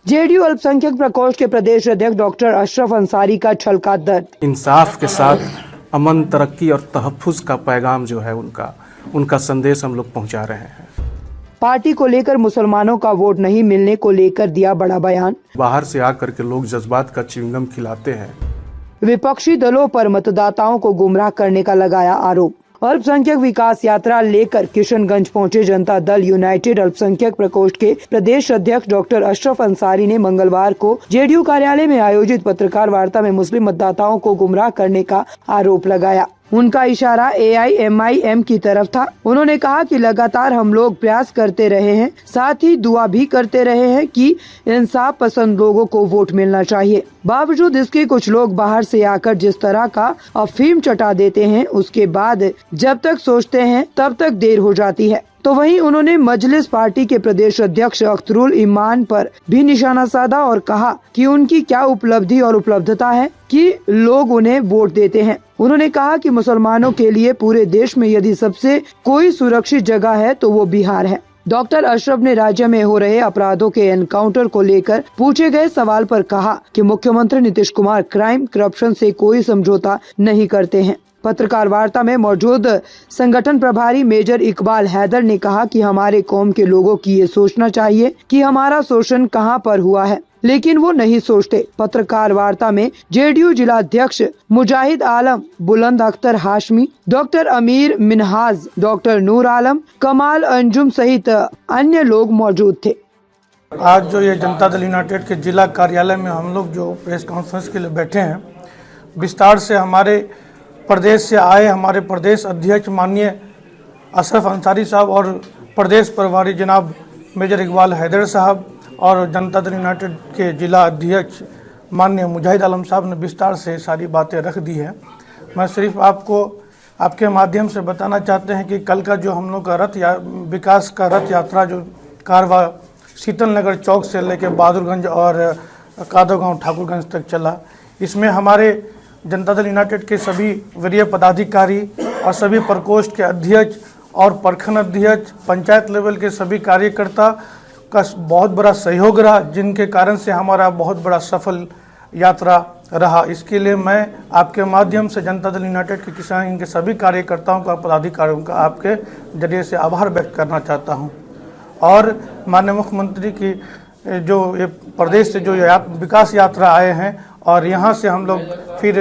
JDU अल्पसंख्यक प्रकोष्ठ के प्रदेश अध्यक्ष डॉक्टर अशरफ अंसारी का छलका दर्द। इंसाफ के साथ अमन, तरक्की और तहफ्फुज का पैगाम जो है उनका संदेश हम लोग पहुंचा रहे हैं। पार्टी को लेकर मुसलमानों का वोट नहीं मिलने को लेकर दिया बड़ा बयान। बाहर से आकर के लोग जज्बात का च्युइंगम खिलाते हैं। विपक्षी दलों पर मतदाताओं को गुमराह करने का लगाया आरोप। अल्पसंख्यक विकास यात्रा लेकर किशनगंज पहुंचे जनता दल यूनाइटेड अल्पसंख्यक प्रकोष्ठ के प्रदेश अध्यक्ष डॉक्टर अशरफ अंसारी ने मंगलवार को जेडीयू कार्यालय में आयोजित पत्रकार वार्ता में मुस्लिम मतदाताओं को गुमराह करने का आरोप लगाया। उनका इशारा AIMIM की तरफ था। उन्होंने कहा कि लगातार हम लोग प्रयास करते रहे हैं, साथ ही दुआ भी करते रहे हैं कि इंसाफ पसंद लोगों को वोट मिलना चाहिए। बावजूद इसके कुछ लोग बाहर से आकर जिस तरह का अफीम चटा देते हैं, उसके बाद जब तक सोचते हैं तब तक देर हो जाती है। तो वहीं उन्होंने मजलिस पार्टी के प्रदेश अध्यक्ष अख्तरुल ईमान पर भी निशाना साधा और कहा कि उनकी क्या उपलब्धि और उपलब्धता है कि लोग उन्हें वोट देते हैं। उन्होंने कहा कि मुसलमानों के लिए पूरे देश में यदि सबसे कोई सुरक्षित जगह है तो वो बिहार है। डॉक्टर अशरफ ने राज्य में हो रहे अपराधों के एनकाउंटर को लेकर पूछे गए सवाल पर कहा कि मुख्यमंत्री नीतीश कुमार क्राइम करप्शन से कोई समझौता नहीं करते हैं। पत्रकार वार्ता में मौजूद संगठन प्रभारी मेजर इकबाल हैदर ने कहा कि हमारे कौम के लोगों की ये सोचना चाहिए कि हमारा शोषण कहां पर हुआ है, लेकिन वो नहीं सोचते। पत्रकार वार्ता में जेडीयू जिला अध्यक्ष मुजाहिद आलम, बुलंद अख्तर हाशमी, डॉक्टर अमीर मिनहाज, डॉक्टर नूर आलम, कमाल अंजुम सहित अन्य लोग मौजूद थे। आज जो ये जनता दल यूनाइटेड के जिला कार्यालय में हम लोग जो प्रेस कॉन्फ्रेंस के लिए बैठे हैं, विस्तार से हमारे प्रदेश से आए हमारे प्रदेश अध्यक्ष माननीय अशरफ अंसारी साहब और प्रदेश प्रभारी जनाब मेजर इकबाल हैदर साहब और जनता दल यूनाइटेड के जिला अध्यक्ष माननीय मुजाहिद आलम साहब ने विस्तार से सारी बातें रख दी है। मैं सिर्फ आपको आपके माध्यम से बताना चाहते हैं कि कल का जो हम लोग का विकास का रथ यात्रा जो कारवा शीतल नगर चौक से लेकर बहादुरगंज और कादोगांव ठाकुरगंज तक चला, इसमें हमारे जनता दल यूनाइटेड के सभी वरीय पदाधिकारी और सभी प्रकोष्ठ के अध्यक्ष और प्रखंड अध्यक्ष, पंचायत लेवल के सभी कार्यकर्ता का बहुत बड़ा सहयोग रहा, जिनके कारण से हमारा बहुत बड़ा सफल यात्रा रहा। इसके लिए मैं आपके माध्यम से जनता दल यूनाइटेड के किसान के सभी कार्यकर्ताओं का, पदाधिकारियों का आपके जरिए से आभार व्यक्त करना चाहता हूं। और माननीय मुख्यमंत्री की जो ये प्रदेश से जो विकास यात्रा आए हैं और यहाँ से हम लोग फिर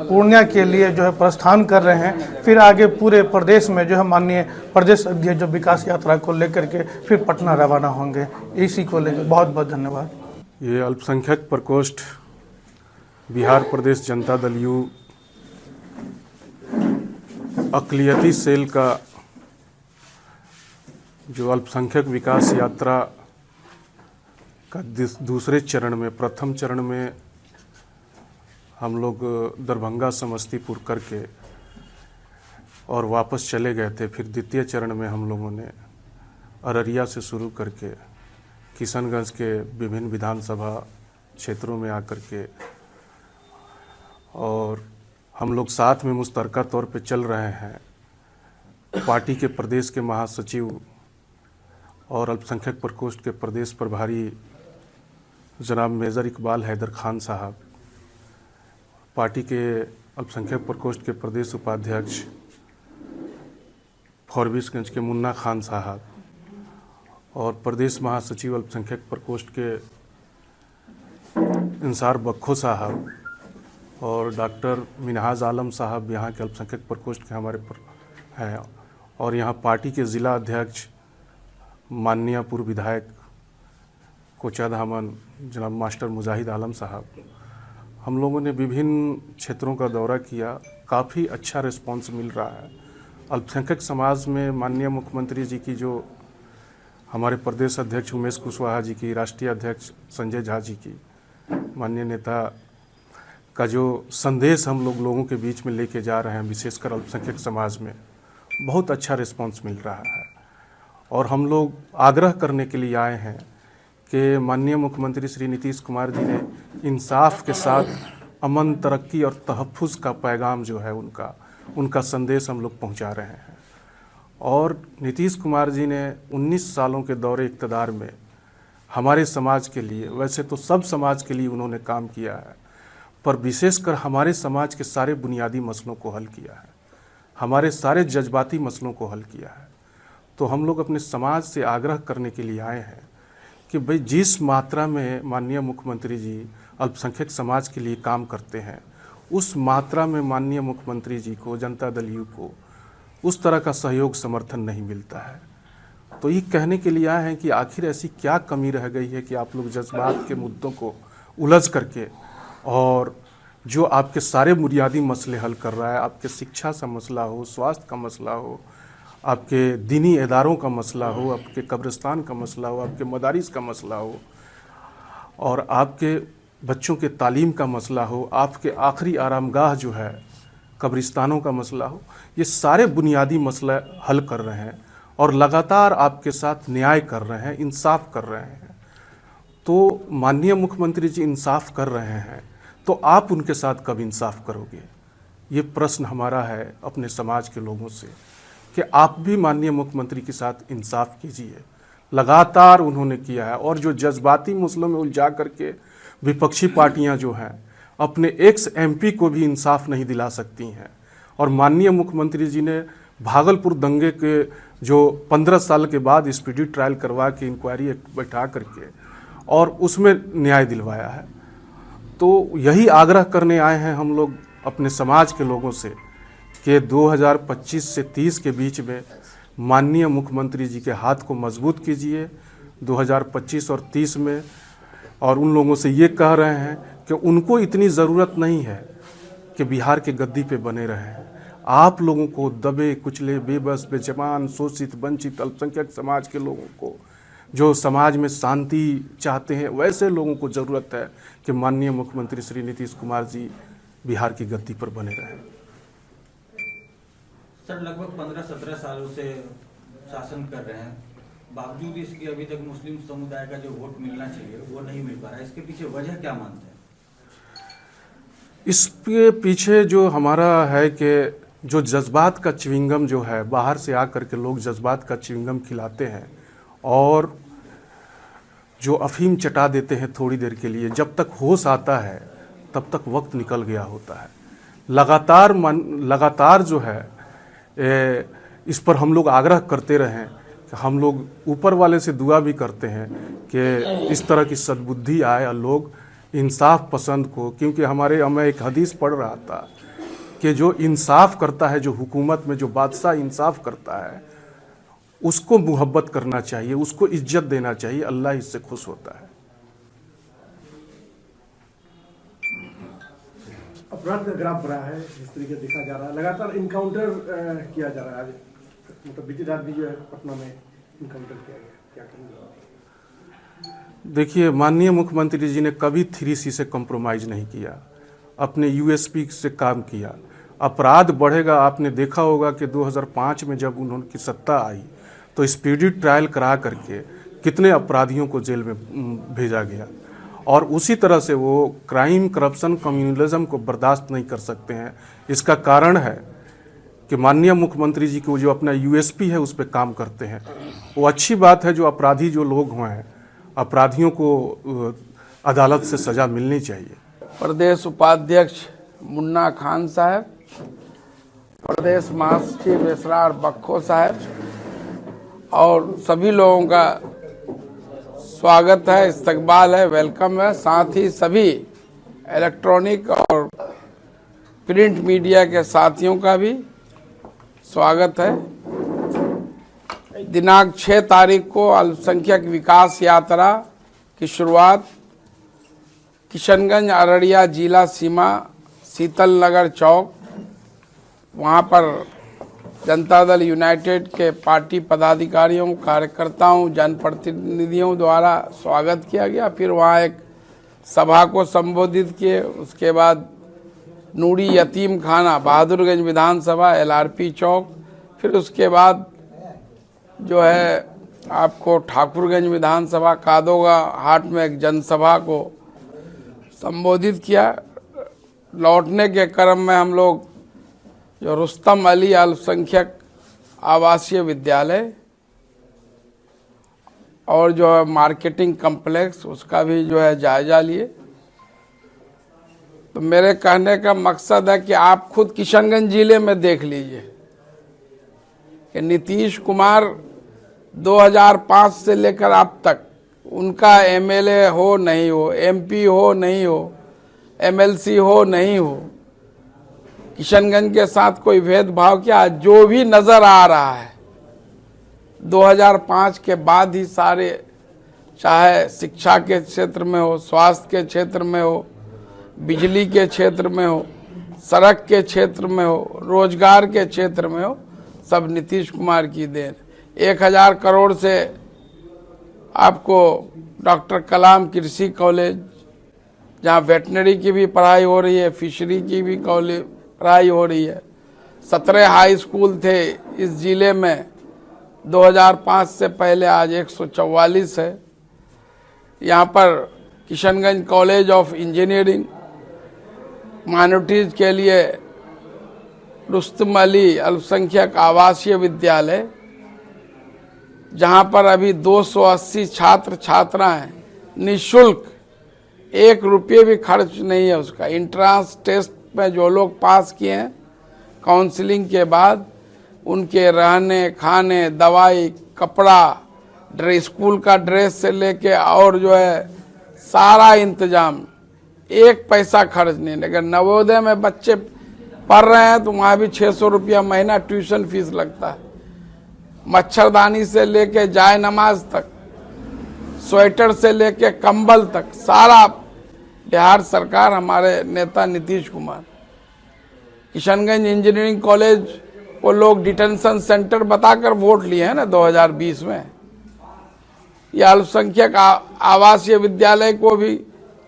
पूर्णिया के लिए जो है प्रस्थान कर रहे हैं, फिर आगे पूरे प्रदेश में जो है माननीय प्रदेश अध्यक्ष जो विकास यात्रा को लेकर के फिर पटना रवाना होंगे। इसी को लेकर बहुत बहुत धन्यवाद। ये अल्पसंख्यक प्रकोष्ठ बिहार प्रदेश जनता दल यू अक़लियती सेल का जो अल्पसंख्यक विकास यात्रा का दूसरे चरण में, प्रथम चरण में हम लोग दरभंगा समस्तीपुर करके और वापस चले गए थे। फिर द्वितीय चरण में हम लोगों ने अररिया से शुरू करके किशनगंज के विभिन्न विधानसभा क्षेत्रों में आकर के और हम लोग साथ में मुश्तरका तौर पे चल रहे हैं। पार्टी के प्रदेश के महासचिव और अल्पसंख्यक प्रकोष्ठ के प्रदेश प्रभारी जनाब मेजर इकबाल हैदर खान साहब, पार्टी के अल्पसंख्यक प्रकोष्ठ के प्रदेश उपाध्यक्ष फॉरबिसगंज के मुन्ना खान साहब और प्रदेश महासचिव अल्पसंख्यक प्रकोष्ठ के इंसार बख्खो साहब और डॉक्टर मिनहाज आलम साहब यहाँ के अल्पसंख्यक प्रकोष्ठ के हमारे हैं। और यहाँ पार्टी के ज़िला अध्यक्ष माननीय पूर्व विधायक कोचाधामन जनाब मास्टर मुजाहिद आलम साहब, हम लोगों ने विभिन्न क्षेत्रों का दौरा किया। काफ़ी अच्छा रिस्पांस मिल रहा है। अल्पसंख्यक समाज में माननीय मुख्यमंत्री जी की, जो हमारे प्रदेश अध्यक्ष उमेश कुशवाहा जी की, राष्ट्रीय अध्यक्ष संजय झा जी की, माननीय नेता का जो संदेश हम लोगों के बीच में लेके जा रहे हैं, विशेषकर अल्पसंख्यक समाज में, बहुत अच्छा रिस्पांस मिल रहा है। और हम लोग आग्रह करने के लिए आए हैं कि माननीय मुख्यमंत्री श्री नीतीश कुमार जी ने इंसाफ के साथ अमन, तरक्की और तहफ्फुज का पैगाम जो है उनका संदेश हम लोग पहुंचा रहे हैं। और नीतीश कुमार जी ने 19 सालों के दौरे इक़्तिदार में हमारे समाज के लिए, वैसे तो सब समाज के लिए उन्होंने काम किया है, पर विशेषकर हमारे समाज के सारे बुनियादी मसलों को हल किया है, हमारे सारे जज्बाती मसलों को हल किया है। तो हम लोग अपने समाज से आग्रह करने के लिए आए हैं कि भाई जिस मात्रा में माननीय मुख्यमंत्री जी अल्पसंख्यक समाज के लिए काम करते हैं, उस मात्रा में माननीय मुख्यमंत्री जी को, जनता दल यू को उस तरह का सहयोग समर्थन नहीं मिलता है। तो ये कहने के लिए आए हैं कि आखिर ऐसी क्या कमी रह गई है कि आप लोग जज्बात के मुद्दों को उलझ करके और जो आपके सारे बुनियादी मसले हल कर रहा है, आपके शिक्षा का मसला हो, स्वास्थ्य का मसला हो, आपके दीनी इदारों का मसला हो, आपके कब्रिस्तान का मसला हो, आपके मदारिस का मसला हो और आपके बच्चों के तालीम का मसला हो, आपके आखिरी आरामगाह जो है कब्रिस्तानों का मसला हो, ये सारे बुनियादी मसले हल कर रहे हैं और लगातार आपके साथ न्याय कर रहे हैं, इंसाफ कर रहे हैं। तो माननीय मुख्यमंत्री जी इंसाफ कर रहे हैं, तो आप उनके साथ कब इंसाफ करोगे? ये प्रश्न हमारा है अपने समाज के लोगों से कि आप भी माननीय मुख्यमंत्री के साथ इंसाफ कीजिए। लगातार उन्होंने किया है और जो जज्बाती मसलों में उलझा करके विपक्षी पार्टियां जो हैं अपने एक्स एमपी को भी इंसाफ नहीं दिला सकती हैं। और माननीय मुख्यमंत्री जी ने भागलपुर दंगे के जो 15 साल के बाद स्पीडी ट्रायल करवा के इंक्वायरी बैठा करके और उसमें न्याय दिलवाया है। तो यही आग्रह करने आए हैं हम लोग अपने समाज के लोगों से कि 2025 से 30 के बीच में माननीय मुख्यमंत्री जी के हाथ को मजबूत कीजिए 2025 और 30 में। और उन लोगों से ये कह रहे हैं कि उनको इतनी ज़रूरत नहीं है कि बिहार के गद्दी पे बने रहें। आप लोगों को दबे कुचले, बेबस, बेजमान, शोषित, वंचित अल्पसंख्यक समाज के लोगों को, जो समाज में शांति चाहते हैं, वैसे लोगों को ज़रूरत है कि माननीय मुख्यमंत्री श्री नीतीश कुमार जी बिहार की गद्दी पर बने रहें। सर, लगभग 15-17 सालों से शासन कर रहे हैं, बावजूद इसके अभी तक मुस्लिम समुदाय का जो वोट मिलना चाहिए वो नहीं मिल पा रहा है। इसके पीछे वजह क्या मानते हैं? इसके पीछे जो हमारा है कि जो जज्बात का च्युइंगम जो है, बाहर से आकर के लोग जज्बात का च्युइंगम खिलाते हैं और जो अफीम चटा देते हैं थोड़ी देर के लिए, जब तक होश आता है तब तक वक्त निकल गया होता है। लगातार जो है इस पर हम लोग आग्रह करते रहें कि हम लोग ऊपर वाले से दुआ भी करते हैं कि इस तरह की सद्बुद्धि आए और लोग इंसाफ पसंद को, क्योंकि मैं एक हदीस पढ़ रहा था कि जो इंसाफ करता है, जो हुकूमत में जो बादशाह इंसाफ करता है, उसको मुहब्बत करना चाहिए, उसको इज्जत देना चाहिए, अल्लाह इससे खुश होता है। अपराध का ग्राफ बढ़ा है, जिस तरीके देखा जा रहा है, लगातार इनकाउंटर किया जा रहा है। मतलब बीती रात भी जो है पटना में इनकाउंटर किया गया, क्या कहेंगे? देखिए, माननीय मुख्यमंत्री जी ने कभी 3C से कॉम्प्रोमाइज़ नहीं किया, अपने यूएसपी से काम किया। अपराध बढ़ेगा, आपने देखा होगा कि 2005 में जब उन्होंने सत्ता आई तो स्पीडी ट्रायल करा करके कितने अपराधियों को जेल में भेजा गया। और उसी तरह से वो क्राइम, करप्शन, कम्युनलिज्म को बर्दाश्त नहीं कर सकते हैं। इसका कारण है कि माननीय मुख्यमंत्री जी को जो अपना यूएसपी है उस पर काम करते हैं। वो अच्छी बात है, जो अपराधी जो लोग हुए हैं, अपराधियों को अदालत से सज़ा मिलनी चाहिए। प्रदेश उपाध्यक्ष मुन्ना खान साहब, प्रदेश महासचिव इसरार बक्खो साहब और सभी लोगों का स्वागत है, इस्तकबाल है, वेलकम है। साथ ही सभी इलेक्ट्रॉनिक और प्रिंट मीडिया के साथियों का भी स्वागत है। दिनांक 6 तारीख को अल्पसंख्यक विकास यात्रा की शुरुआत किशनगंज अररिया जिला सीमा शीतल नगर चौक, वहाँ पर जनता दल यूनाइटेड के पार्टी पदाधिकारियों, कार्यकर्ताओं, जनप्रतिनिधियों द्वारा स्वागत किया गया। फिर वहाँ एक सभा को संबोधित किए। उसके बाद नूरी यतीम खाना, बहादुरगंज विधानसभा, LRP चौक, फिर उसके बाद जो है आपको ठाकुरगंज विधानसभा कादोगा हाट में एक जनसभा को संबोधित किया। लौटने के क्रम में हम लोग जो रुस्तम अली अल्पसंख्यक आवासीय विद्यालय और जो है मार्केटिंग कम्प्लेक्स उसका भी जो है जायजा लिए। तो मेरे कहने का मकसद है कि आप खुद किशनगंज जिले में देख लीजिए कि नीतीश कुमार 2005 से लेकर अब तक उनका एमएलए हो नहीं हो, एमपी हो नहीं हो, एमएलसी हो नहीं हो, किशनगंज के साथ कोई भेदभाव क्या, जो भी नजर आ रहा है 2005 के बाद ही सारे, चाहे शिक्षा के क्षेत्र में हो, स्वास्थ्य के क्षेत्र में हो, बिजली के क्षेत्र में हो, सड़क के क्षेत्र में हो, रोजगार के क्षेत्र में हो, सब नीतीश कुमार की देन। 1000 करोड़ से आपको डॉक्टर कलाम कृषि कॉलेज, जहाँ वेटनरी की भी पढ़ाई हो रही है, फिशरी की भी कॉलेज पढ़ाई हो रही है। 17 हाई स्कूल थे इस जिले में 2005 से पहले, आज 144 है। यहाँ पर Kishanganj college of engineering, minorities के लिए रुस्तम अली अल्पसंख्यक आवासीय विद्यालय, जहाँ पर अभी 280 छात्र छात्राएं निःशुल्क, 1 रुपये भी खर्च नहीं है उसका। इंट्रांस टेस्ट में जो लोग पास किए हैं काउंसलिंग के बाद, उनके रहने खाने, दवाई, कपड़ा, स्कूल का ड्रेस से लेके और जो है सारा इंतजाम, 1 पैसा खर्च नहीं। लेकिन नवोदय में बच्चे पढ़ रहे हैं तो वहाँ भी 600 रुपया महीना ट्यूशन फीस लगता है। मच्छरदानी से लेके जाय नमाज तक, स्वेटर से लेके कंबल तक, सारा बिहार सरकार, हमारे नेता नीतीश कुमार। किशनगंज इंजीनियरिंग कॉलेज को लोग डिटेंशन सेंटर बताकर वोट लिए हैं ना 2020 में। यह अल्पसंख्यक आवासीय विद्यालय को भी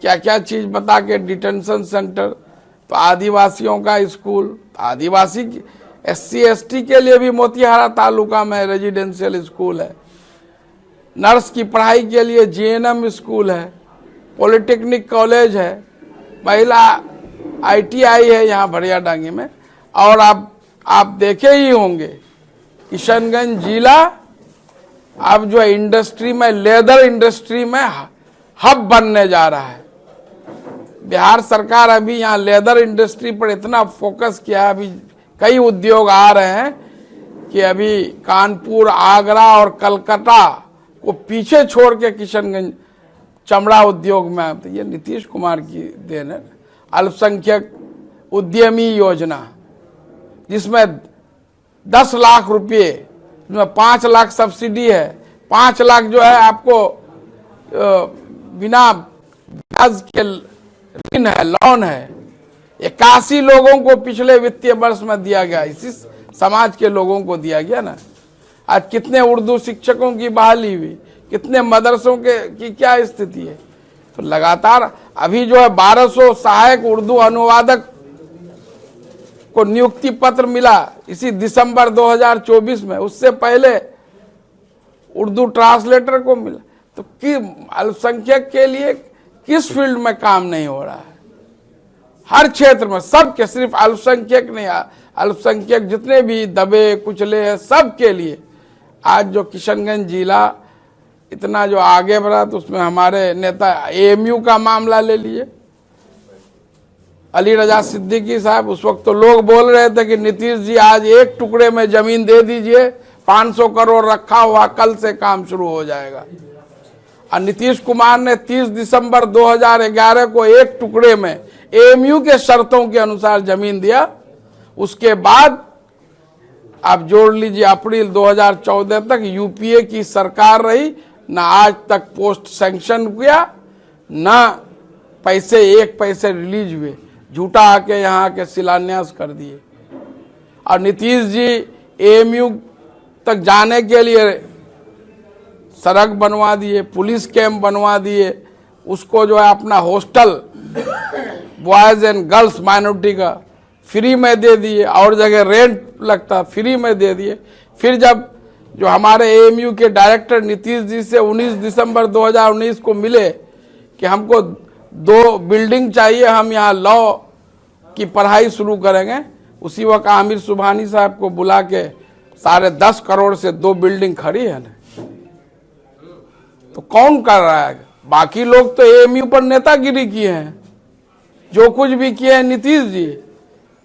क्या क्या चीज बता के डिटेंशन सेंटर, तो आदिवासियों का स्कूल, आदिवासी SC ST के लिए भी मोतिहारा तालुका में रेजिडेंशियल स्कूल है। नर्स की पढ़ाई के लिए GNM स्कूल है, पॉलिटेक्निक कॉलेज है, महिला ITI है यहाँ भरिया डांगी में। और आप देखे ही होंगे किशनगंज जिला अब जो इंडस्ट्री में, लेदर इंडस्ट्री में हब बनने जा रहा है। बिहार सरकार अभी यहाँ लेदर इंडस्ट्री पर इतना फोकस किया है, अभी कई उद्योग आ रहे हैं कि अभी कानपुर, आगरा और कलकत्ता को पीछे छोड़ के किशनगंज चमड़ा उद्योग में आते। ये नीतीश कुमार की देन है। अल्पसंख्यक उद्यमी योजना, जिसमें 10 लाख रुपये, जिसमें 5 लाख सब्सिडी है, 5 लाख जो है आपको बिना ब्याज के ऋण है, लोन है। 81 लोगों को पिछले वित्तीय वर्ष में दिया गया, इसी समाज के लोगों को दिया गया ना। आज कितने उर्दू शिक्षकों की बहाली हुई, कितने मदरसों की क्या स्थिति है। तो लगातार अभी जो है 1200 सहायक उर्दू अनुवादक को नियुक्ति पत्र मिला इसी दिसंबर 2024 में। उससे पहले उर्दू ट्रांसलेटर को मिला। तो कि अल्पसंख्यक के लिए किस फील्ड में काम नहीं हो रहा है? हर क्षेत्र में, सबके, सिर्फ अल्पसंख्यक नहीं, अल्पसंख्यक जितने भी दबे कुचले हैं सबके लिए आज जो किशनगंज जिला इतना जो आगे बढ़ा, तो उसमें हमारे नेता AMU का मामला ले लिए, अली रजा सिद्दीकी साहब। उस वक्त तो लोग बोल रहे थे कि नीतीश जी आज 1 टुकड़े में जमीन दे दीजिए, 500 करोड़ रखा हुआ, कल से काम शुरू हो जाएगा। और नीतीश कुमार ने 30 दिसंबर 2011 को 1 टुकड़े में AMU के शर्तों के अनुसार जमीन दिया। उसके बाद आप जोड़ लीजिए अप्रैल 2014 तक UPA की सरकार रही, ना आज तक पोस्ट सैंक्शन किया, ना पैसे 1 पैसे रिलीज हुए, झूठा आके यहाँ के शिलान्यास कर दिए। और नीतीश जी AMU तक जाने के लिए सड़क बनवा दिए, पुलिस कैंप बनवा दिए, उसको जो है अपना hostel boys and girls minority का फ्री में दे दिए, और जगह रेंट लगता फ्री में दे दिए। फिर जब जो हमारे AMU के डायरेक्टर नीतीश जी से 19 दिसंबर 2019 को मिले कि हमको 2 बिल्डिंग चाहिए, हम यहाँ लॉ की पढ़ाई शुरू करेंगे, उसी वक्त आमिर सुबहानी साहब को बुला के 10.5 करोड़ से 2 बिल्डिंग खड़ी है ना। तो कौन कर रहा है? बाकी लोग तो एएमयू पर नेतागिरी किए हैं, जो कुछ भी किए हैं नीतीश जी।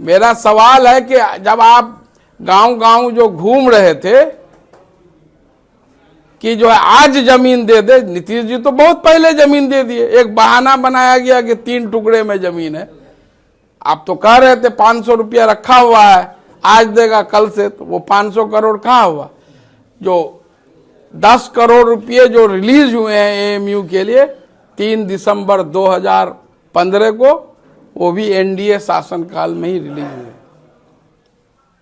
मेरा सवाल है कि जब आप गांव-गांव जो घूम रहे थे कि जो है आज जमीन दे दे, नीतीश जी तो बहुत पहले जमीन दे दिए। एक बहाना बनाया गया कि 3 टुकड़े में जमीन है। आप तो कह रहे थे 500 रुपया रखा हुआ है, आज देगा कल से, तो वो 500 करोड़ कहाँ हुआ? जो 10 करोड़ रुपये जो रिलीज हुए हैं एएमयू के लिए 3 दिसंबर 2015 को, वो भी एनडीए शासनकाल में ही रिलीज हुए।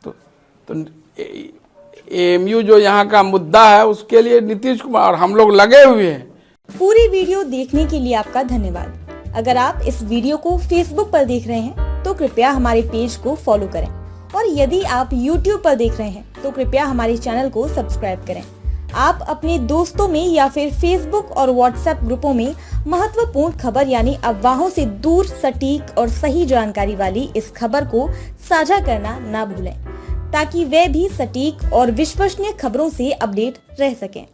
तो एएमयू जो यहाँ का मुद्दा है उसके लिए नीतीश कुमार और हम लोग लगे हुए हैं। पूरी वीडियो देखने के लिए आपका धन्यवाद। अगर आप इस वीडियो को फेसबुक पर देख रहे हैं तो कृपया हमारे पेज को फॉलो करें, और यदि आप यूट्यूब पर देख रहे हैं तो कृपया हमारे चैनल को सब्सक्राइब करें। आप अपने दोस्तों में या फिर फेसबुक और व्हाट्सएप ग्रुपों में महत्वपूर्ण खबर यानी अफवाहों से दूर सटीक और सही जानकारी वाली इस खबर को साझा करना ना भूलें, ताकि वे भी सटीक और विश्वसनीय खबरों से अपडेट रह सकें।